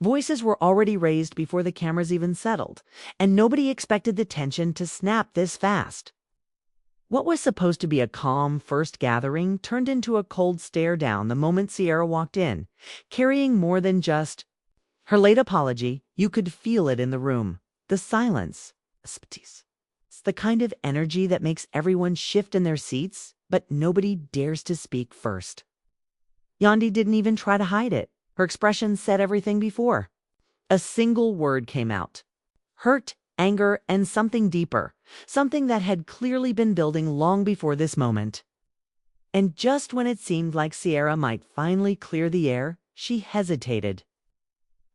Voices were already raised before the cameras even settled, and nobody expected the tension to snap this fast. What was supposed to be a calm first gathering turned into a cold stare down the moment Sierra walked in, carrying more than just her late apology. You could feel it in the room. The silence. It's the kind of energy that makes everyone shift in their seats, but nobody dares to speak first. Yandy didn't even try to hide it. Her expression said everything before. A single word came out. Hurt, anger, and something deeper. Something that had clearly been building long before this moment. And just when it seemed like Sierra might finally clear the air, she hesitated.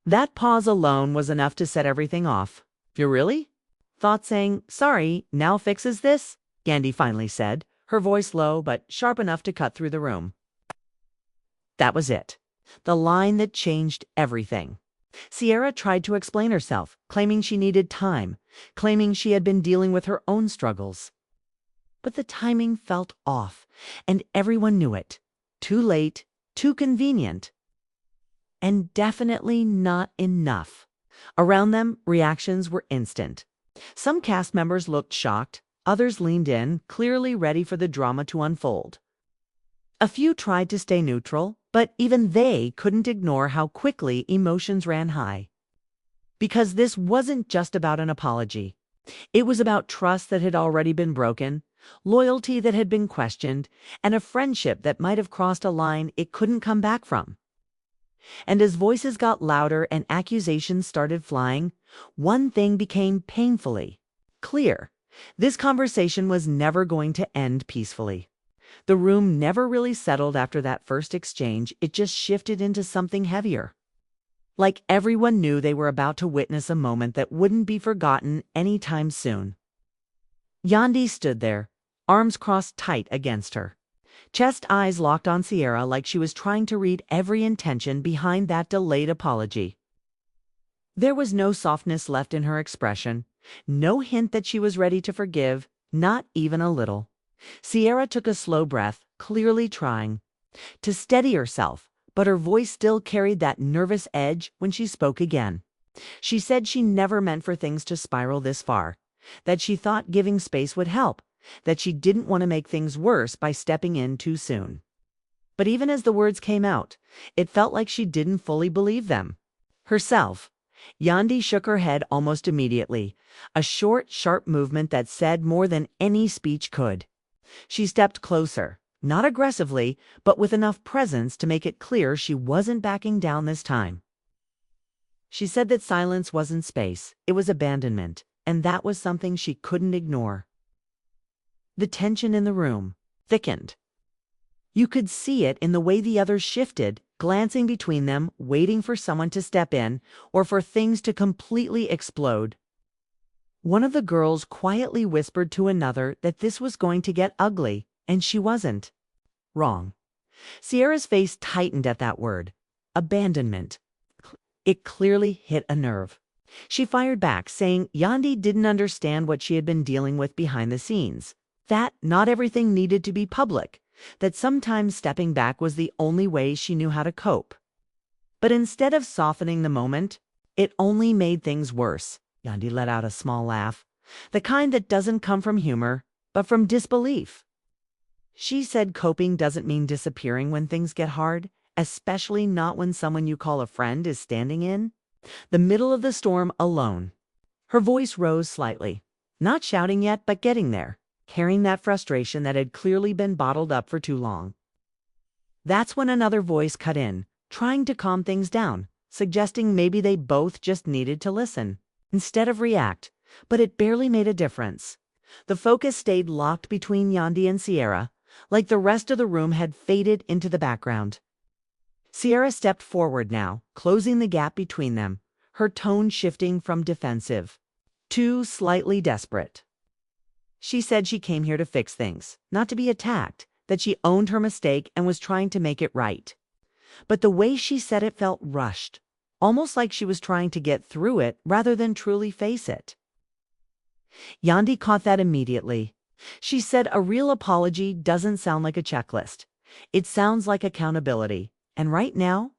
That pause alone was enough to set everything off. "You really?" Thought saying, "Sorry, now fixes this?" Yandy finally said, her voice low but sharp enough to cut through the room. That was it. The line that changed everything. Sierra tried to explain herself, claiming she needed time, claiming she had been dealing with her own struggles. But the timing felt off, and everyone knew it. Too late, too convenient, and definitely not enough. Around them, reactions were instant. Some cast members looked shocked, others leaned in, clearly ready for the drama to unfold. A few tried to stay neutral, but even they couldn't ignore how quickly emotions ran high. Because this wasn't just about an apology. It was about trust that had already been broken, loyalty that had been questioned, and a friendship that might have crossed a line it couldn't come back from. And as voices got louder and accusations started flying, one thing became painfully clear. This conversation was never going to end peacefully. The room never really settled after that first exchange. It just shifted into something heavier. Like everyone knew they were about to witness a moment that wouldn't be forgotten anytime soon. Yandy stood there, arms crossed tight against her. Chest eyes locked on Sierra like she was trying to read every intention behind that delayed apology. There was no softness left in her expression, no hint that she was ready to forgive, not even a little. Sierra took a slow breath, clearly trying to steady herself, but her voice still carried that nervous edge when she spoke again. She said she never meant for things to spiral this far, that she thought giving space would help, that she didn't want to make things worse by stepping in too soon. But even as the words came out, it felt like she didn't fully believe them herself. Yandy shook her head almost immediately, a short, sharp movement that said more than any speech could. She stepped closer, not aggressively, but with enough presence to make it clear she wasn't backing down this time. She said that silence wasn't space, it was abandonment, and that was something she couldn't ignore. The tension in the room thickened. You could see it in the way the others shifted, glancing between them, waiting for someone to step in or for things to completely explode. One of the girls quietly whispered to another that this was going to get ugly, and she wasn't wrong. Sierra's face tightened at that word. Abandonment. It clearly hit a nerve. She fired back, saying Yandy didn't understand what she had been dealing with behind the scenes. That not everything needed to be public. That sometimes stepping back was the only way she knew how to cope. But instead of softening the moment, it only made things worse. Yandy let out a small laugh, the kind that doesn't come from humor, but from disbelief. She said coping doesn't mean disappearing when things get hard, especially not when someone you call a friend is standing in the middle of the storm alone. Her voice rose slightly, not shouting yet, but getting there, carrying that frustration that had clearly been bottled up for too long. That's when another voice cut in, trying to calm things down, suggesting maybe they both just needed to listen instead of react, but it barely made a difference. The focus stayed locked between Yandy and Sierra, like the rest of the room had faded into the background. Sierra stepped forward now, closing the gap between them, her tone shifting from defensive to slightly desperate. She said she came here to fix things, not to be attacked, that she owned her mistake and was trying to make it right. But the way she said it felt rushed, almost like she was trying to get through it rather than truly face it. Yandy caught that immediately. She said a real apology doesn't sound like a checklist. It sounds like accountability. And right now,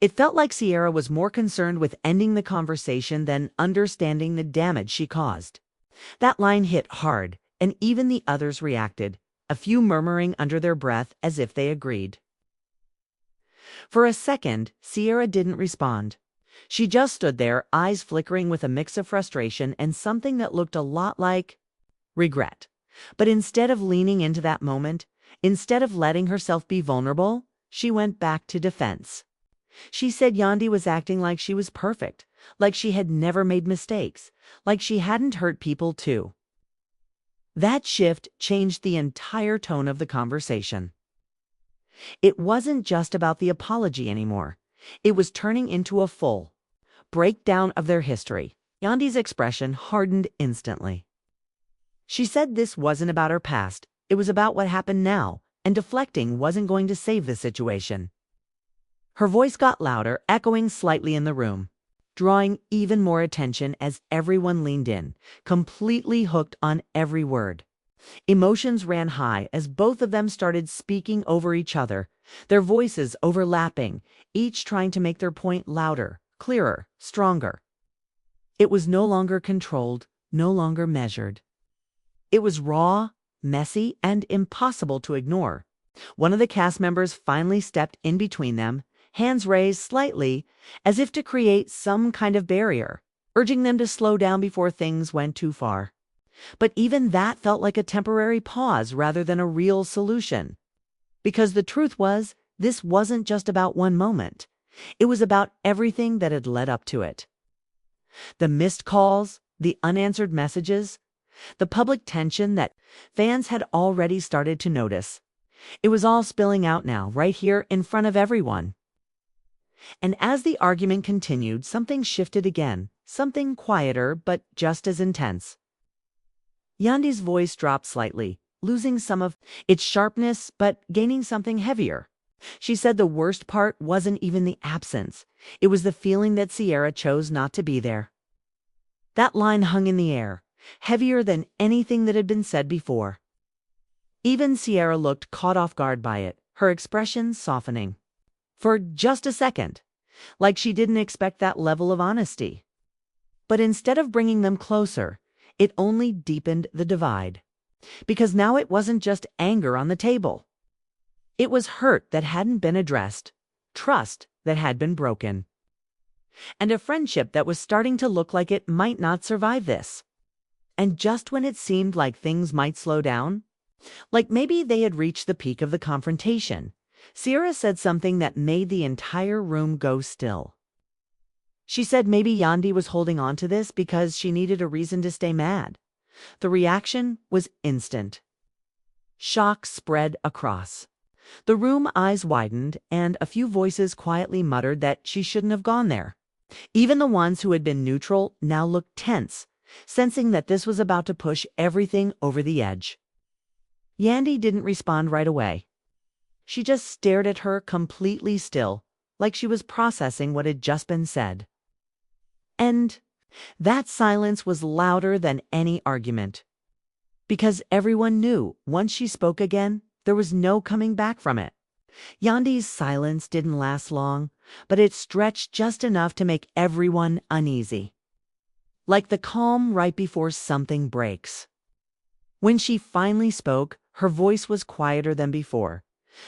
It felt like Sierra was more concerned with ending the conversation than understanding the damage she caused. That line hit hard, and even the others reacted, a few murmuring under their breath as if they agreed. For a second, Sierra didn't respond. She just stood there, eyes flickering with a mix of frustration and something that looked a lot like regret. But instead of leaning into that moment, instead of letting herself be vulnerable, she went back to defense. She said Yandy was acting like she was perfect, like she had never made mistakes, like she hadn't hurt people too. That shift changed the entire tone of the conversation. It wasn't just about the apology anymore. It was turning into a full breakdown of their history. Yandy's expression hardened instantly. She said this wasn't about her past, it was about what happened now, and deflecting wasn't going to save the situation. Her voice got louder, echoing slightly in the room, drawing even more attention as everyone leaned in, completely hooked on every word. Emotions ran high as both of them started speaking over each other, their voices overlapping, each trying to make their point louder, clearer, stronger. It was no longer controlled, no longer measured. It was raw, messy, and impossible to ignore. One of the cast members finally stepped in between them, hands raised slightly, as if to create some kind of barrier, urging them to slow down before things went too far. But even that felt like a temporary pause rather than a real solution. Because the truth was, this wasn't just about one moment. It was about everything that had led up to it. The missed calls, the unanswered messages, the public tension that fans had already started to notice. It was all spilling out now, right here in front of everyone. And as the argument continued, something shifted again, something quieter but just as intense. Yandy's voice dropped slightly, losing some of its sharpness but gaining something heavier. She said the worst part wasn't even the absence. It was the feeling that Sierra chose not to be there. That line hung in the air, heavier than anything that had been said before. Even Sierra looked caught off guard by it, her expression softening. For just a second, like she didn't expect that level of honesty. But instead of bringing them closer, it only deepened the divide. Because now it wasn't just anger on the table. It was hurt that hadn't been addressed, trust that had been broken, and a friendship that was starting to look like it might not survive this. And just when it seemed like things might slow down, like maybe they had reached the peak of the confrontation, Sierra said something that made the entire room go still. She said maybe Yandy was holding on to this because she needed a reason to stay mad. The reaction was instant. Shock spread across the room, eyes widened, and a few voices quietly muttered that she shouldn't have gone there. Even the ones who had been neutral now looked tense, sensing that this was about to push everything over the edge. Yandy didn't respond right away. She just stared at her completely still, like she was processing what had just been said. And that silence was louder than any argument. Because everyone knew, once she spoke again, there was no coming back from it. Yandy's silence didn't last long, but it stretched just enough to make everyone uneasy. Like the calm right before something breaks. When she finally spoke, her voice was quieter than before,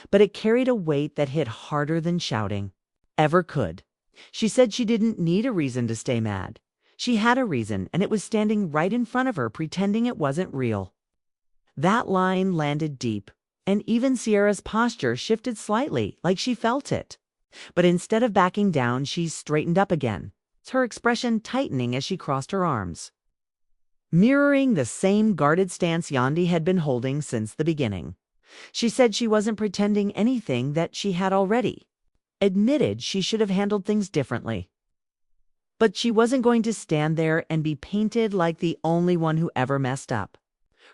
but it carried a weight that hit harder than shouting ever could. She said she didn't need a reason to stay mad. She had a reason, and it was standing right in front of her, pretending it wasn't real. That line landed deep, and even Sierra's posture shifted slightly, like she felt it. But instead of backing down, she straightened up again, her expression tightening as she crossed her arms, mirroring the same guarded stance Yandy had been holding since the beginning. She said she wasn't pretending anything that she had already admitted she should have handled things differently. But she wasn't going to stand there and be painted like the only one who ever messed up.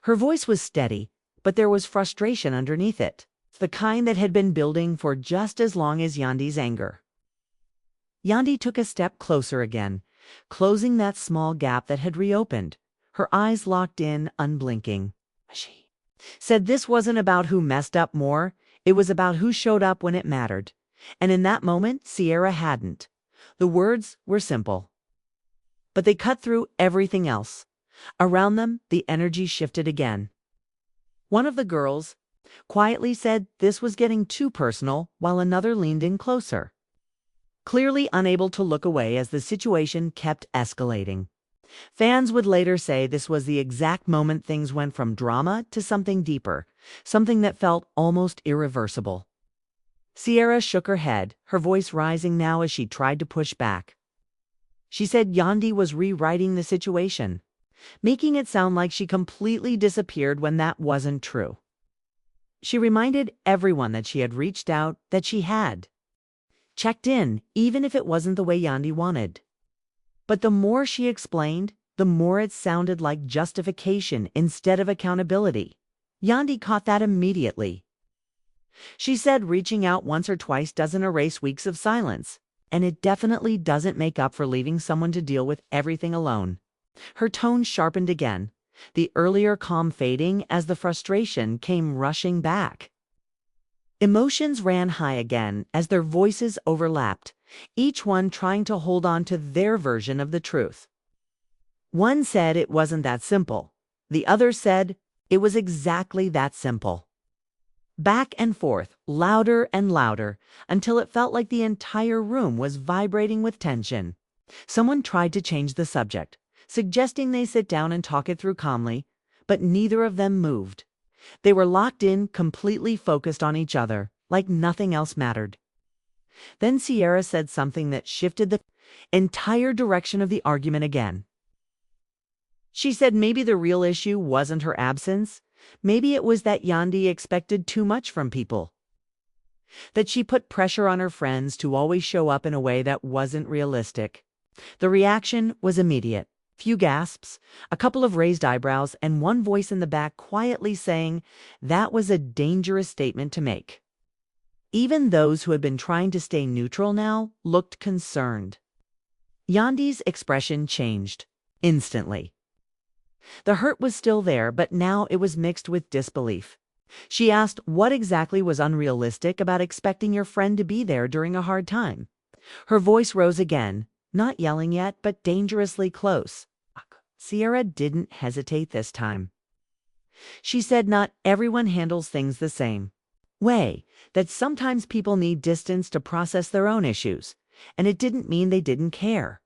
Her voice was steady, but there was frustration underneath it, the kind that had been building for just as long as Yandy's anger. Yandy took a step closer again, closing that small gap that had reopened, her eyes locked in, unblinking. She said this wasn't about who messed up more, it was about who showed up when it mattered. And in that moment, Sierra hadn't. The words were simple, but they cut through everything else. Around them, the energy shifted again. One of the girls quietly said this was getting too personal, while another leaned in closer, clearly unable to look away as the situation kept escalating. Fans would later say this was the exact moment things went from drama to something deeper, something that felt almost irreversible. Sierra shook her head, her voice rising now as she tried to push back. She said Yandy was rewriting the situation, making it sound like she completely disappeared when that wasn't true. She reminded everyone that she had reached out, that she had checked in, even if it wasn't the way Yandy wanted. But the more she explained, the more it sounded like justification instead of accountability. Yandy caught that immediately. She said reaching out once or twice doesn't erase weeks of silence, and it definitely doesn't make up for leaving someone to deal with everything alone. Her tone sharpened again, the earlier calm fading as the frustration came rushing back. Emotions ran high again as their voices overlapped, each one trying to hold on to their version of the truth. One said it wasn't that simple. The other said it was exactly that simple. Back and forth, louder and louder, until it felt like the entire room was vibrating with tension. Someone tried to change the subject, suggesting they sit down and talk it through calmly, but neither of them moved. They were locked in, completely focused on each other, like nothing else mattered. Then Sierra said something that shifted the entire direction of the argument again. She said maybe the real issue wasn't her absence. Maybe it was that Yandy expected too much from people. That she put pressure on her friends to always show up in a way that wasn't realistic. The reaction was immediate. Few gasps, a couple of raised eyebrows, and one voice in the back quietly saying that was a dangerous statement to make. Even those who had been trying to stay neutral now looked concerned. Yandy's expression changed instantly. The hurt was still there, but now it was mixed with disbelief. She asked what exactly was unrealistic about expecting your friend to be there during a hard time. Her voice rose again, not yelling yet, but dangerously close. Sierra didn't hesitate this time. She said not everyone handles things the same way, that sometimes people need distance to process their own issues, and it didn't mean they didn't care.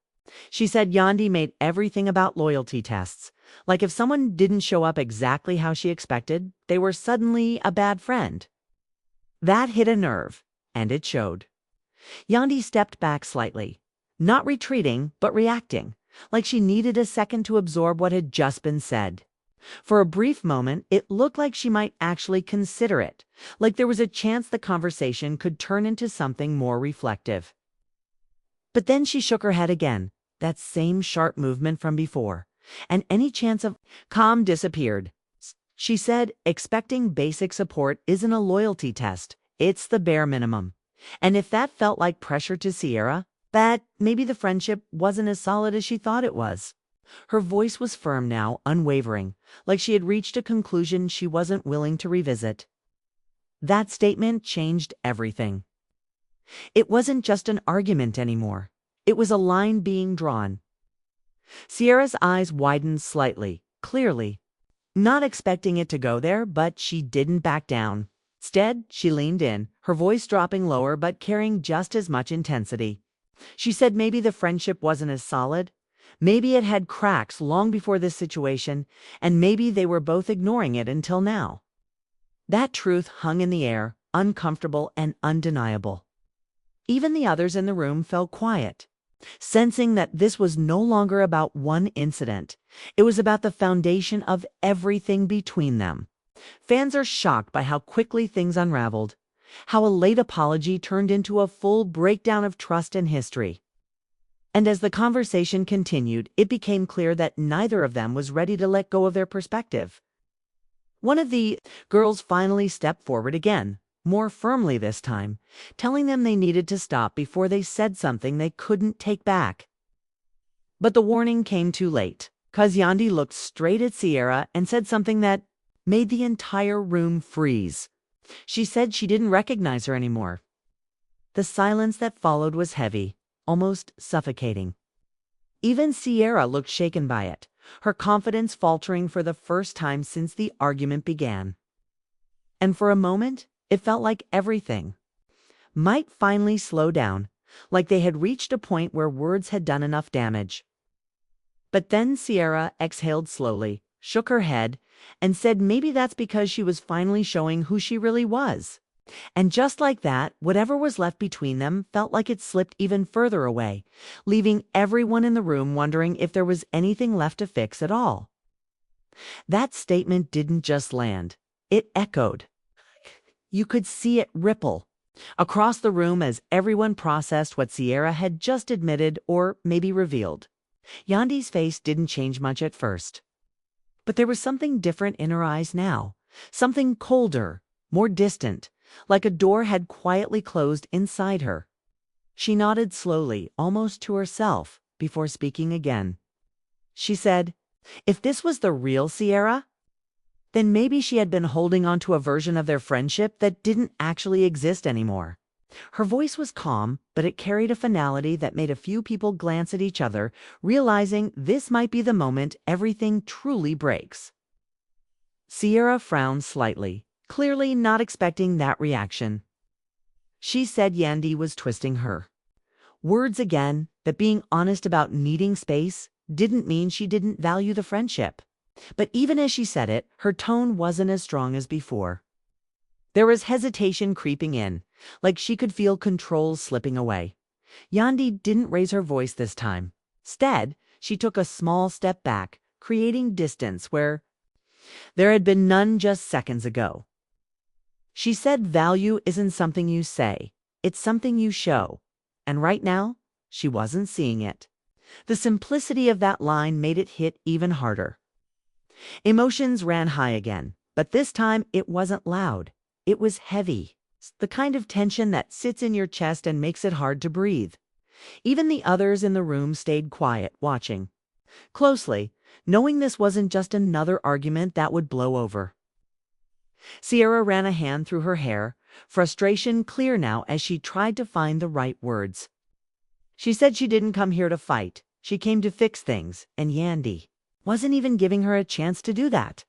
She said Yandy made everything about loyalty tests, like if someone didn't show up exactly how she expected, they were suddenly a bad friend. That hit a nerve, and it showed. Yandy stepped back slightly, not retreating, but reacting, like she needed a second to absorb what had just been said. For a brief moment, it looked like she might actually consider it, like there was a chance the conversation could turn into something more reflective. But then she shook her head again, that same sharp movement from before, and any chance of calm disappeared. She said, expecting basic support isn't a loyalty test, it's the bare minimum. And if that felt like pressure to Sierra, that maybe the friendship wasn't as solid as she thought it was. Her voice was firm now, unwavering, like she had reached a conclusion she wasn't willing to revisit. That statement changed everything. It wasn't just an argument anymore. It was a line being drawn. Sierra's eyes widened slightly, clearly, not expecting it to go there, but she didn't back down. Instead, she leaned in, her voice dropping lower but carrying just as much intensity. She said maybe the friendship wasn't as solid. Maybe it had cracks long before this situation, and maybe they were both ignoring it until now. That truth hung in the air, uncomfortable and undeniable. Even the others in the room fell quiet, sensing that this was no longer about one incident. It was about the foundation of everything between them. Fans are shocked by how quickly things unraveled, how a late apology turned into a full breakdown of trust and history. And as the conversation continued, it became clear that neither of them was ready to let go of their perspective. One of the girls finally stepped forward again, more firmly this time, telling them they needed to stop before they said something they couldn't take back. But the warning came too late, 'cause Yandy looked straight at Sierra and said something that made the entire room freeze. She said she didn't recognize her anymore. The silence that followed was heavy, almost suffocating. Even Sierra looked shaken by it, her confidence faltering for the first time since the argument began. And for a moment, it felt like everything might finally slow down, like they had reached a point where words had done enough damage. But then Sierra exhaled slowly, shook her head, and said maybe that's because she was finally showing who she really was. And just like that, whatever was left between them felt like it slipped even further away, leaving everyone in the room wondering if there was anything left to fix at all. That statement didn't just land. It echoed. You could see it ripple across the room as everyone processed what Sierra had just admitted or maybe revealed. Yandy's face didn't change much at first. But there was something different in her eyes now, something colder, more distant, like a door had quietly closed inside her. She nodded slowly, almost to herself, before speaking again. She said, if this was the real Sierra, then maybe she had been holding on to a version of their friendship that didn't actually exist anymore. Her voice was calm, but it carried a finality that made a few people glance at each other, realizing this might be the moment everything truly breaks. Sierra frowned slightly, clearly not expecting that reaction. She said Yandy was twisting her words again, that being honest about needing space didn't mean she didn't value the friendship. But even as she said it, her tone wasn't as strong as before. There was hesitation creeping in, like she could feel control slipping away. Yandy didn't raise her voice this time. Instead, she took a small step back, creating distance where there had been none just seconds ago. She said value isn't something you say, it's something you show. And right now, she wasn't seeing it. The simplicity of that line made it hit even harder. Emotions ran high again, but this time it wasn't loud. It was heavy, the kind of tension that sits in your chest and makes it hard to breathe. Even the others in the room stayed quiet, watching closely, knowing this wasn't just another argument that would blow over. Sierra ran a hand through her hair, frustration clear now as she tried to find the right words. She said she didn't come here to fight. She came to fix things, and Yandy wasn't even giving her a chance to do that.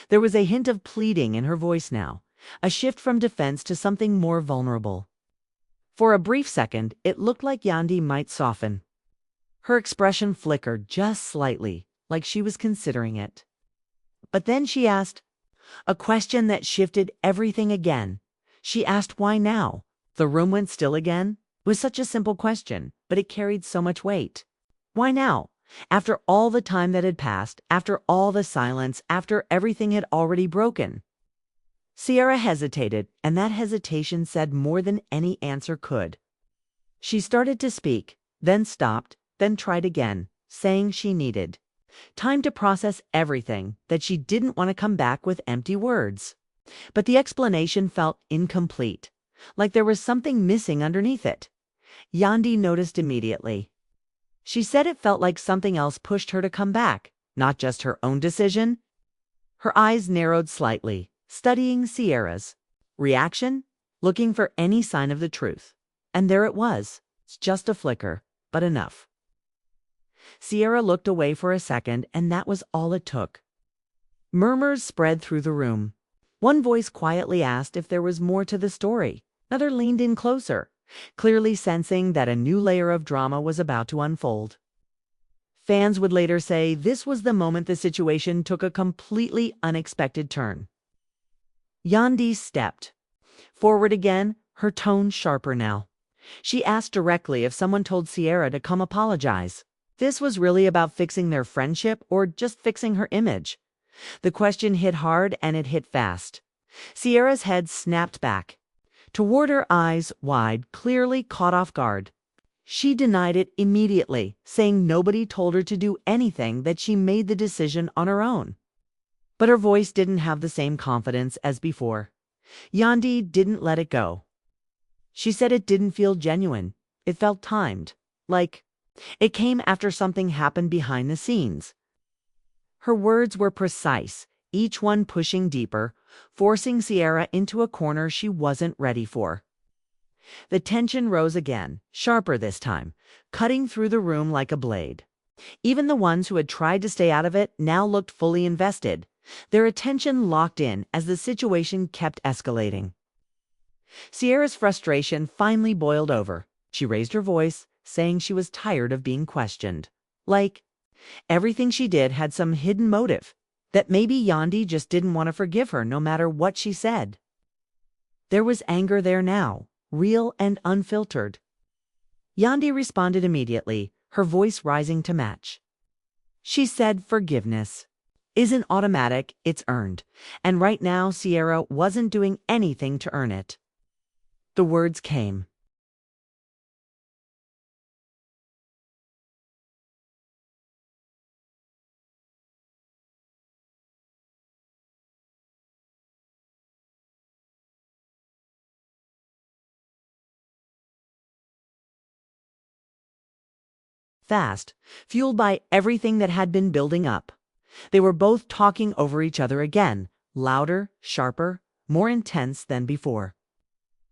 There was a hint of pleading in her voice now, a shift from defense to something more vulnerable. For a brief second, it looked like Yandy might soften. Her expression flickered just slightly, like she was considering it. But then she asked a question that shifted everything again. She asked why now. The room went still again. It was such a simple question, but it carried so much weight. Why now? After all the time that had passed, after all the silence, after everything had already broken. Sierra hesitated, and that hesitation said more than any answer could. She started to speak, then stopped, then tried again, saying she needed time to process everything, that she didn't want to come back with empty words. But the explanation felt incomplete, like there was something missing underneath it. Yandy noticed immediately. She said it felt like something else pushed her to come back, not just her own decision. Her eyes narrowed slightly, studying Sierra's reaction, looking for any sign of the truth. And there it was, just a flicker, but enough. Sierra looked away for a second, and that was all it took. Murmurs spread through the room. One voice quietly asked if there was more to the story. Another leaned in closer, clearly sensing that a new layer of drama was about to unfold. Fans would later say this was the moment the situation took a completely unexpected turn. Yandy stepped forward again, her tone sharper now. She asked directly if someone told Sierra to come apologize. This was really about fixing their friendship or just fixing her image. The question hit hard and it hit fast. Sierra's head snapped back toward her, eyes wide, clearly caught off guard. She denied it immediately, saying nobody told her to do anything, that she made the decision on her own. But her voice didn't have the same confidence as before. Yandy didn't let it go. She said it didn't feel genuine. It felt timed, like it came after something happened behind the scenes. Her words were precise, each one pushing deeper, forcing Sierra into a corner she wasn't ready for. The tension rose again, sharper this time, cutting through the room like a blade. Even the ones who had tried to stay out of it now looked fully invested, their attention locked in as the situation kept escalating. Sierra's frustration finally boiled over. She raised her voice, saying she was tired of being questioned. Like, everything she did had some hidden motive, that maybe Yandy just didn't want to forgive her no matter what she said. There was anger there now, real and unfiltered. Yandy responded immediately, her voice rising to match. She said forgiveness isn't automatic, it's earned. And right now, Sierra wasn't doing anything to earn it. The words came. Fast, fueled by everything that had been building up. They were both talking over each other again, louder, sharper, more intense than before.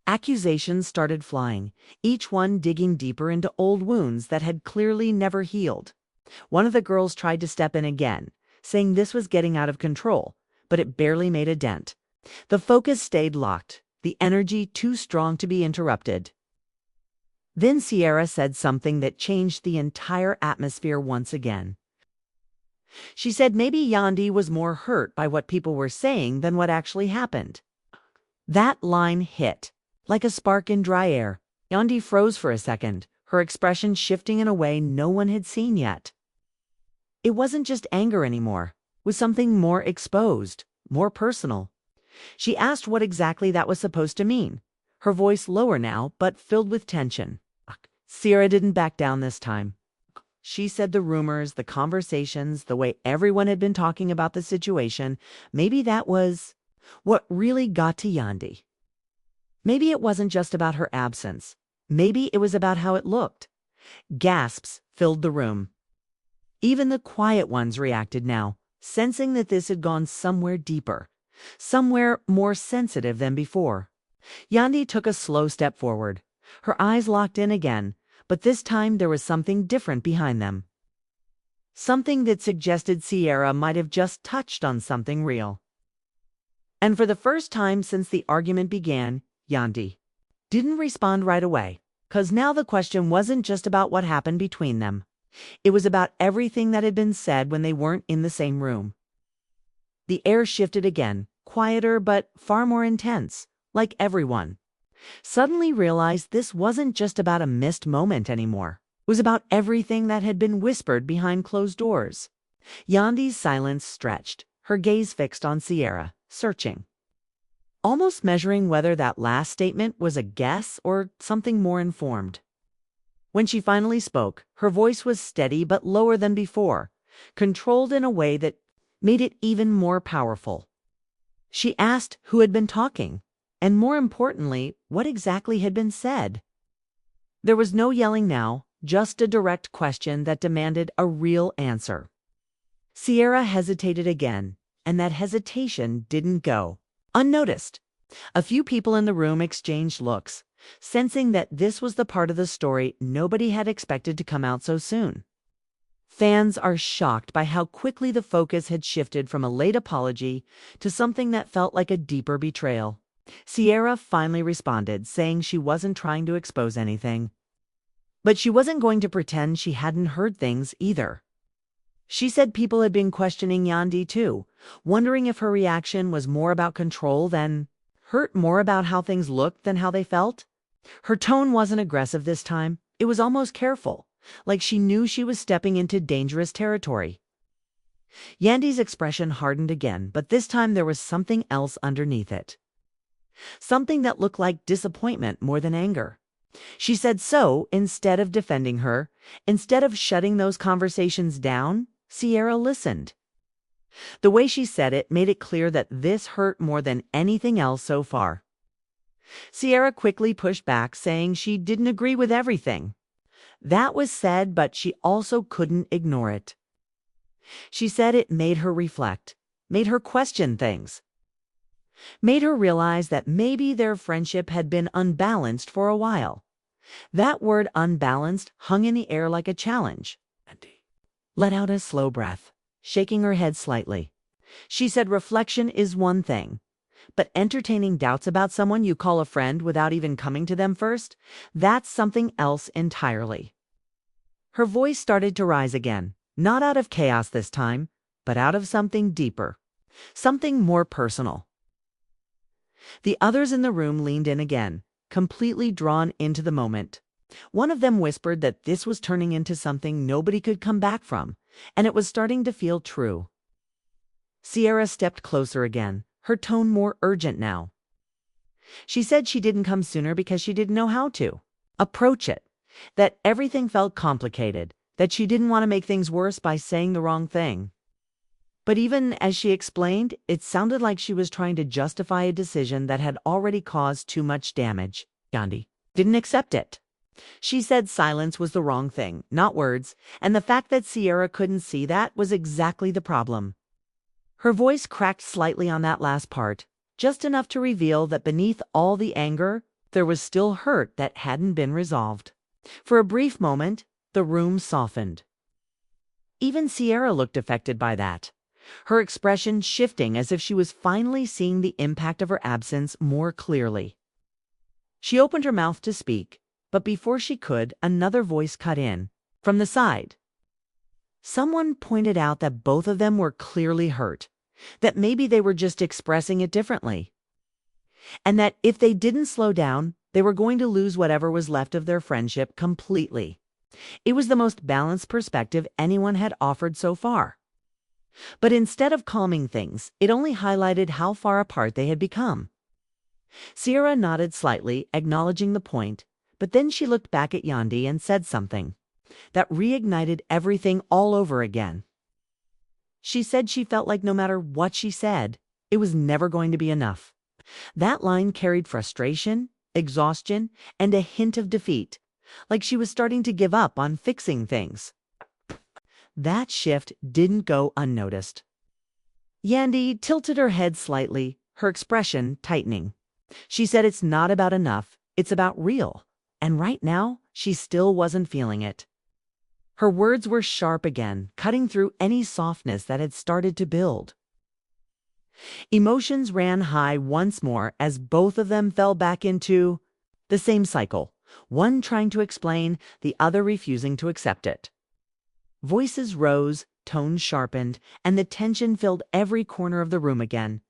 Accusations started flying, each one digging deeper into old wounds that had clearly never healed. One of the girls tried to step in again, saying this was getting out of control, but it barely made a dent. The focus stayed locked, the energy too strong to be interrupted. Then Sierra said something that changed the entire atmosphere once again. She said maybe Yandy was more hurt by what people were saying than what actually happened. That line hit, like a spark in dry air. Yandy froze for a second, her expression shifting in a way no one had seen yet. It wasn't just anger anymore. It was something more exposed, more personal. She asked what exactly that was supposed to mean, her voice lower now, but filled with tension. Sierra didn't back down this time. She said the rumors, the conversations, the way everyone had been talking about the situation, maybe that was what really got to Yandy. Maybe it wasn't just about her absence. Maybe it was about how it looked. Gasps filled the room. Even the quiet ones reacted now, sensing that this had gone somewhere deeper, somewhere more sensitive than before. Yandy took a slow step forward. Her eyes locked in again, but this time there was something different behind them. Something that suggested Sierra might have just touched on something real. And for the first time since the argument began, Yandy didn't respond right away, 'cause now the question wasn't just about what happened between them. It was about everything that had been said when they weren't in the same room. The air shifted again, quieter but far more intense, like everyone suddenly realized this wasn't just about a missed moment anymore. It was about everything that had been whispered behind closed doors. Yandy's silence stretched, her gaze fixed on Sierra, searching, almost measuring whether that last statement was a guess or something more informed. When she finally spoke, her voice was steady but lower than before, controlled in a way that made it even more powerful. She asked who had been talking, and more importantly, what exactly had been said. There was no yelling now, just a direct question that demanded a real answer. Sierra hesitated again, and that hesitation didn't go unnoticed. A few people in the room exchanged looks, sensing that this was the part of the story nobody had expected to come out so soon. Fans are shocked by how quickly the focus had shifted from a late apology to something that felt like a deeper betrayal. Sierra finally responded, saying she wasn't trying to expose anything. But she wasn't going to pretend she hadn't heard things either. She said people had been questioning Yandy too, wondering if her reaction was more about control than hurt, more about how things looked than how they felt. Her tone wasn't aggressive this time. It was almost careful, like she knew she was stepping into dangerous territory. Yandy's expression hardened again, but this time there was something else underneath it. Something that looked like disappointment more than anger. She said so instead of defending her, instead of shutting those conversations down, Sierra listened. The way she said it made it clear that this hurt more than anything else so far. Sierra quickly pushed back, saying she didn't agree with everything that was said, but she also couldn't ignore it. She said it made her reflect, made her question things. made her realize that maybe their friendship had been unbalanced for a while. That word unbalanced hung in the air like a challenge. Yandy let out a slow breath, shaking her head slightly. She said reflection is one thing, but entertaining doubts about someone you call a friend without even coming to them first, that's something else entirely. Her voice started to rise again, not out of chaos this time, but out of something deeper, something more personal. The others in the room leaned in again, completely drawn into the moment. One of them whispered that this was turning into something nobody could come back from, and it was starting to feel true. Sierra stepped closer again, her tone more urgent now. She said she didn't come sooner because she didn't know how to approach it, that everything felt complicated, that she didn't want to make things worse by saying the wrong thing. But even as she explained, it sounded like she was trying to justify a decision that had already caused too much damage. Yandy didn't accept it. She said silence was the wrong thing, not words, and the fact that Sierra couldn't see that was exactly the problem. Her voice cracked slightly on that last part, just enough to reveal that beneath all the anger, there was still hurt that hadn't been resolved. For a brief moment, the room softened. Even Sierra looked affected by that, her expression shifting as if she was finally seeing the impact of her absence more clearly. She opened her mouth to speak, but before she could, another voice cut in, from the side. Someone pointed out that both of them were clearly hurt, that maybe they were just expressing it differently, and that if they didn't slow down, they were going to lose whatever was left of their friendship completely. It was the most balanced perspective anyone had offered so far. But instead of calming things, it only highlighted how far apart they had become. Sierra nodded slightly, acknowledging the point, but then she looked back at Yandy and said something that reignited everything all over again. She said she felt like no matter what she said, it was never going to be enough. That line carried frustration, exhaustion, and a hint of defeat, like she was starting to give up on fixing things. That shift didn't go unnoticed. Yandy tilted her head slightly, her expression tightening. She said it's not about enough, it's about real, and right now, she still wasn't feeling it. Her words were sharp again, cutting through any softness that had started to build. Emotions ran high once more as both of them fell back into the same cycle, one trying to explain, the other refusing to accept it. Voices rose, tones sharpened, and the tension filled every corner of the room again.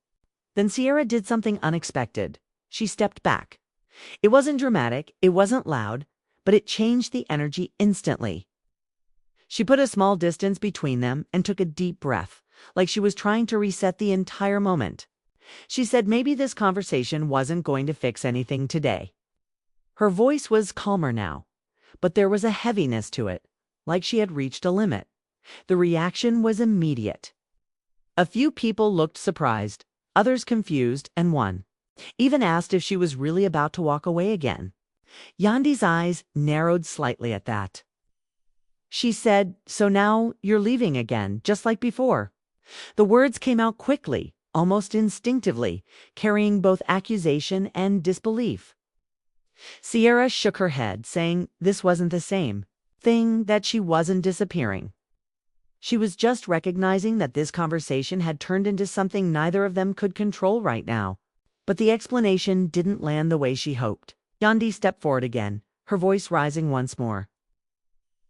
Then Sierra did something unexpected. She stepped back. It wasn't dramatic, it wasn't loud, but it changed the energy instantly. She put a small distance between them and took a deep breath, like she was trying to reset the entire moment. She said maybe this conversation wasn't going to fix anything today. Her voice was calmer now, but there was a heaviness to it, like she had reached a limit. The reaction was immediate. A few people looked surprised, others confused, and one even asked if she was really about to walk away again. Yandy's eyes narrowed slightly at that. She said, "So now you're leaving again, just like before." The words came out quickly, almost instinctively, carrying both accusation and disbelief. Sierra shook her head, saying this wasn't the same thing, that she wasn't disappearing. She was just recognizing that this conversation had turned into something neither of them could control right now. But the explanation didn't land the way she hoped. Yandy stepped forward again, her voice rising once more.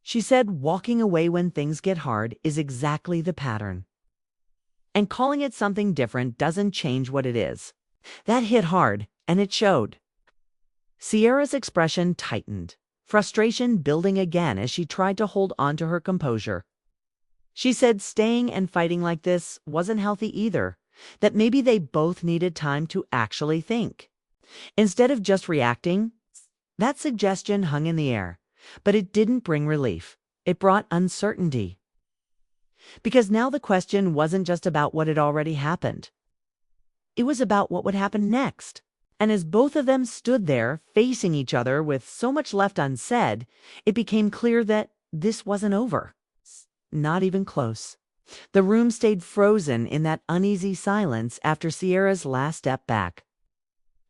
She said walking away when things get hard is exactly the pattern. And calling it something different doesn't change what it is. That hit hard, and it showed. Sierra's expression tightened, frustration building again as she tried to hold on to her composure. She said staying and fighting like this wasn't healthy either, that maybe they both needed time to actually think, instead of just reacting. That suggestion hung in the air, but it didn't bring relief. It brought uncertainty. Because now the question wasn't just about what had already happened. It was about what would happen next. And as both of them stood there, facing each other with so much left unsaid, it became clear that this wasn't over. Not even close. The room stayed frozen in that uneasy silence after Sierra's last step back.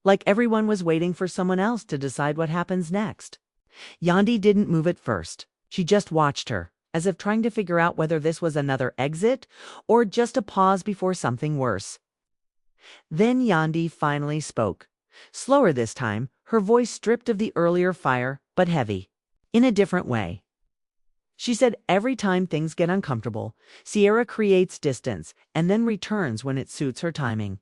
Like everyone was waiting for someone else to decide what happens next. Yandy didn't move at first. She just watched her, as if trying to figure out whether this was another exit or just a pause before something worse. Then Yandy finally spoke. Slower this time, her voice stripped of the earlier fire, but heavy. In a different way. She said every time things get uncomfortable, Sierra creates distance and then returns when it suits her timing.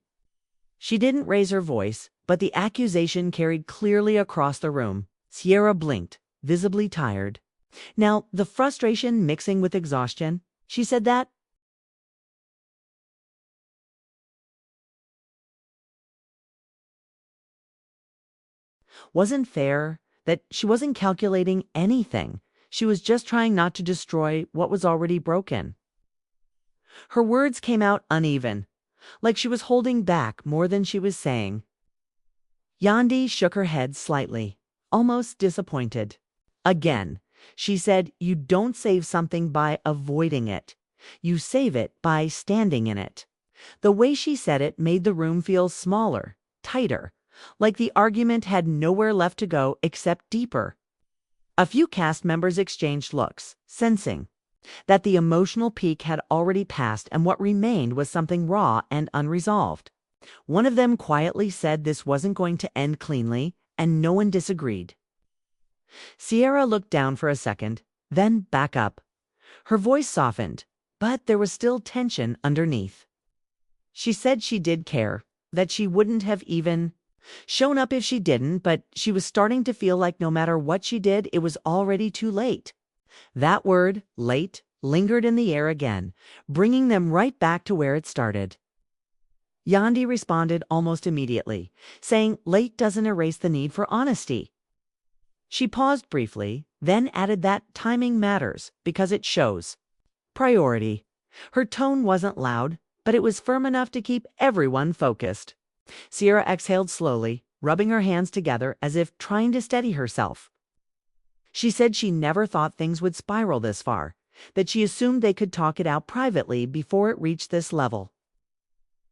She didn't raise her voice, but the accusation carried clearly across the room. Sierra blinked, visibly tired. Now, the frustration mixing with exhaustion, she said that wasn't fair, that she wasn't calculating anything. She was just trying not to destroy what was already broken. Her words came out uneven, like she was holding back more than she was saying. Yandy shook her head slightly, almost disappointed. Again, she said, you don't save something by avoiding it. You save it by standing in it. The way she said it made the room feel smaller, tighter, like the argument had nowhere left to go except deeper. A few cast members exchanged looks, sensing that the emotional peak had already passed and what remained was something raw and unresolved. One of them quietly said this wasn't going to end cleanly, and no one disagreed. Sierra looked down for a second, then back up. Her voice softened, but there was still tension underneath. She said she did care, that she wouldn't have even shown up if she didn't, but she was starting to feel like no matter what she did, it was already too late. That word, late, lingered in the air again, bringing them right back to where it started. Yandy responded almost immediately, saying late doesn't erase the need for honesty. She paused briefly, then added that timing matters because it shows. Priority. Her tone wasn't loud, but it was firm enough to keep everyone focused. Sierra exhaled slowly, rubbing her hands together as if trying to steady herself. She said she never thought things would spiral this far, that she assumed they could talk it out privately before it reached this level.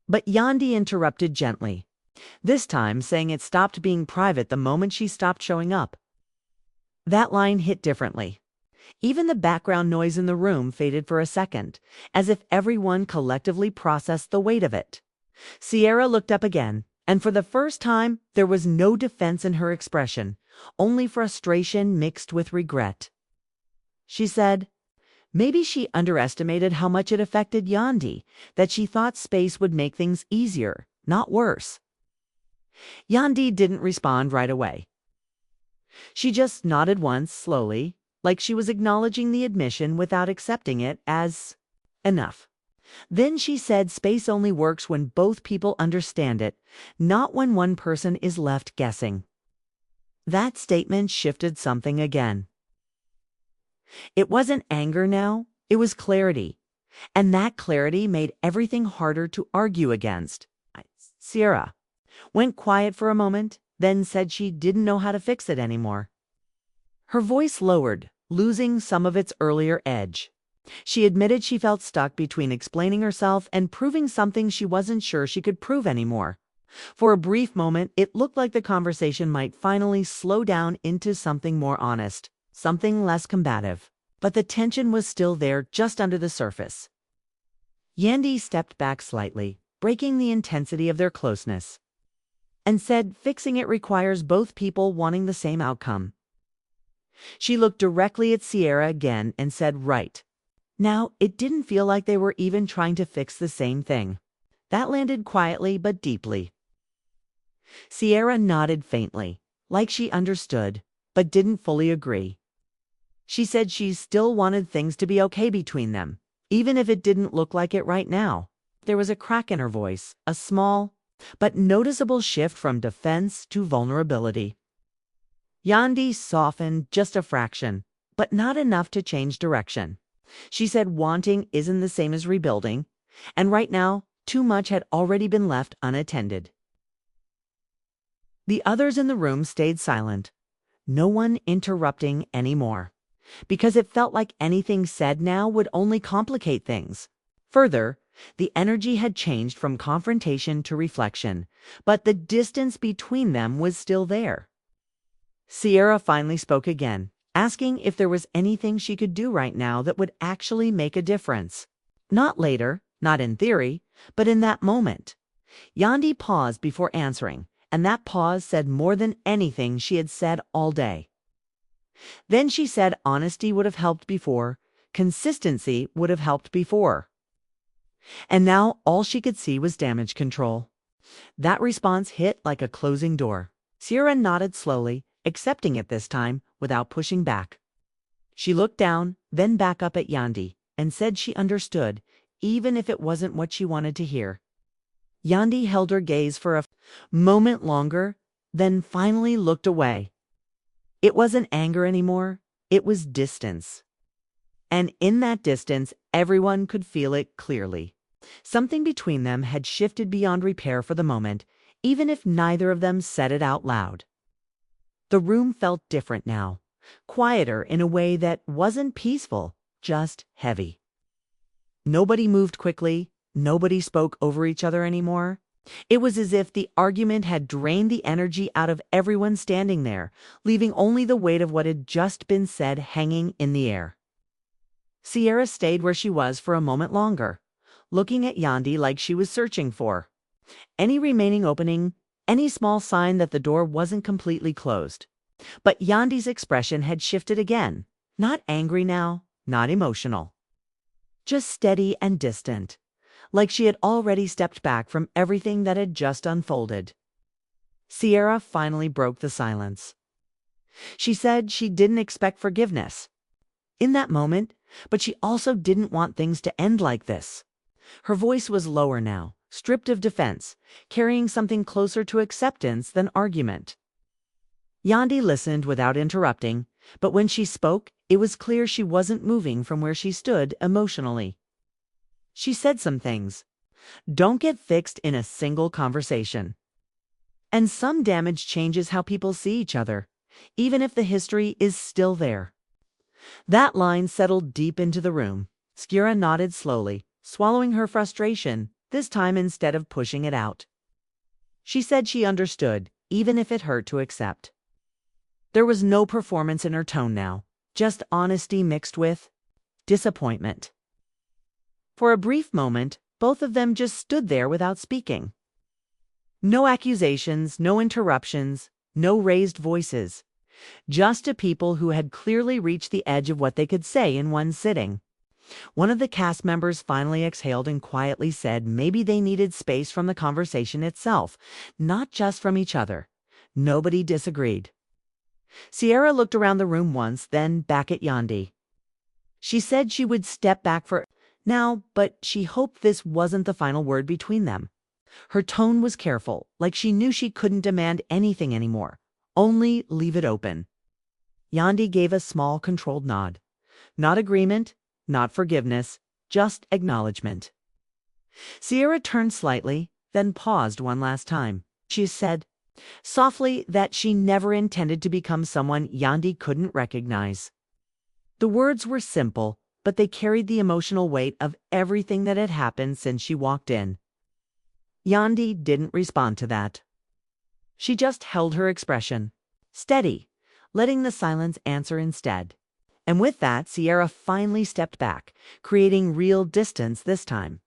But Yandy interrupted gently, this time saying it stopped being private the moment she stopped showing up. That line hit differently. Even the background noise in the room faded for a second, as if everyone collectively processed the weight of it. Sierra looked up again, and for the first time, there was no defense in her expression, only frustration mixed with regret. She said, maybe she underestimated how much it affected Yandy, that she thought space would make things easier, not worse. Yandy didn't respond right away. She just nodded once, slowly, like she was acknowledging the admission without accepting it as enough. Then she said space only works when both people understand it, not when one person is left guessing. That statement shifted something again. It wasn't anger now, it was clarity. And that clarity made everything harder to argue against. Sierra went quiet for a moment, then said she didn't know how to fix it anymore. Her voice lowered, losing some of its earlier edge. She admitted she felt stuck between explaining herself and proving something she wasn't sure she could prove anymore. For a brief moment, it looked like the conversation might finally slow down into something more honest, something less combative. But the tension was still there just under the surface. Yandy stepped back slightly, breaking the intensity of their closeness, and said fixing it requires both people wanting the same outcome. She looked directly at Sierra again and said, right. Now, it didn't feel like they were even trying to fix the same thing. That landed quietly but deeply. Sierra nodded faintly, like she understood, but didn't fully agree. She said she still wanted things to be okay between them, even if it didn't look like it right now. There was a crack in her voice, a small, but noticeable shift from defense to vulnerability. Yandy softened just a fraction, but not enough to change direction. She said wanting isn't the same as rebuilding, and right now, too much had already been left unattended. The others in the room stayed silent, no one interrupting anymore, because it felt like anything said now would only complicate things. Further, the energy had changed from confrontation to reflection, but the distance between them was still there. Sierra finally spoke again, asking if there was anything she could do right now that would actually make a difference. Not later, not in theory, but in that moment. Yandy paused before answering, and that pause said more than anything she had said all day. Then she said honesty would have helped before, consistency would have helped before. And now all she could see was damage control. That response hit like a closing door. Sierra nodded slowly, accepting it this time without pushing back. She looked down, then back up at Yandy, and said she understood, even if it wasn't what she wanted to hear. Yandy held her gaze for a moment longer, then finally looked away. It wasn't anger anymore, it was distance. And in that distance, everyone could feel it clearly. Something between them had shifted beyond repair for the moment, even if neither of them said it out loud. The room felt different now, quieter in a way that wasn't peaceful, just heavy. Nobody moved quickly, nobody spoke over each other anymore. It was as if the argument had drained the energy out of everyone standing there, leaving only the weight of what had just been said hanging in the air. Sierra stayed where she was for a moment longer, looking at Yandy like she was searching for any remaining opening, any small sign that the door wasn't completely closed. But Yandy's expression had shifted again, not angry now, not emotional. Just steady and distant, like she had already stepped back from everything that had just unfolded. Sierra finally broke the silence. She said she didn't expect forgiveness in that moment, but she also didn't want things to end like this. Her voice was lower now, stripped of defense, carrying something closer to acceptance than argument. Yandy listened without interrupting, but when she spoke, it was clear she wasn't moving from where she stood emotionally. She said some things don't get fixed in a single conversation. And some damage changes how people see each other, even if the history is still there. That line settled deep into the room. Sierra nodded slowly, swallowing her frustration, this time instead of pushing it out. She said she understood, even if it hurt to accept. There was no performance in her tone now, just honesty mixed with disappointment. For a brief moment, both of them just stood there without speaking. No accusations, no interruptions, no raised voices. Just two people who had clearly reached the edge of what they could say in one sitting. One of the cast members finally exhaled and quietly said maybe they needed space from the conversation itself, not just from each other. Nobody disagreed. Sierra looked around the room once, then back at Yandy. She said she would step back for now, but she hoped this wasn't the final word between them. Her tone was careful, like she knew she couldn't demand anything anymore, only leave it open. Yandy gave a small, controlled nod. Not agreement, not forgiveness, just acknowledgement. Sierra turned slightly, then paused one last time. She said softly that she never intended to become someone Yandy couldn't recognize. The words were simple, but they carried the emotional weight of everything that had happened since she walked in. Yandy didn't respond to that. She just held her expression, steady, letting the silence answer instead. And with that, Sierra finally stepped back, creating real distance this time.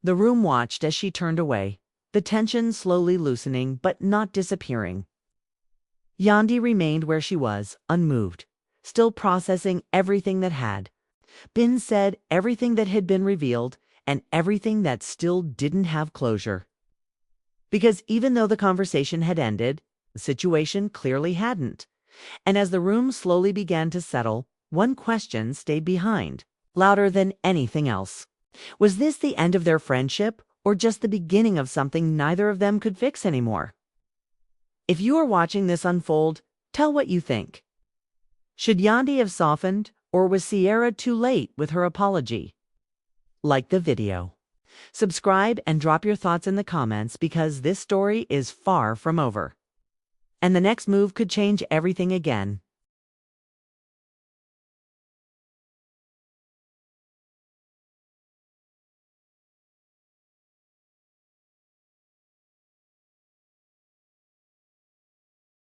The room watched as she turned away, the tension slowly loosening but not disappearing. Yandy remained where she was, unmoved, still processing everything that had been said, everything that had been revealed, and everything that still didn't have closure. Because even though the conversation had ended, the situation clearly hadn't. And as the room slowly began to settle, one question stayed behind, louder than anything else. Was this the end of their friendship, or just the beginning of something neither of them could fix anymore? If you are watching this unfold, tell what you think. Should Yandy have softened, or was Sierra too late with her apology? Like the video. Subscribe and drop your thoughts in the comments because this story is far from over. And the next move could change everything again.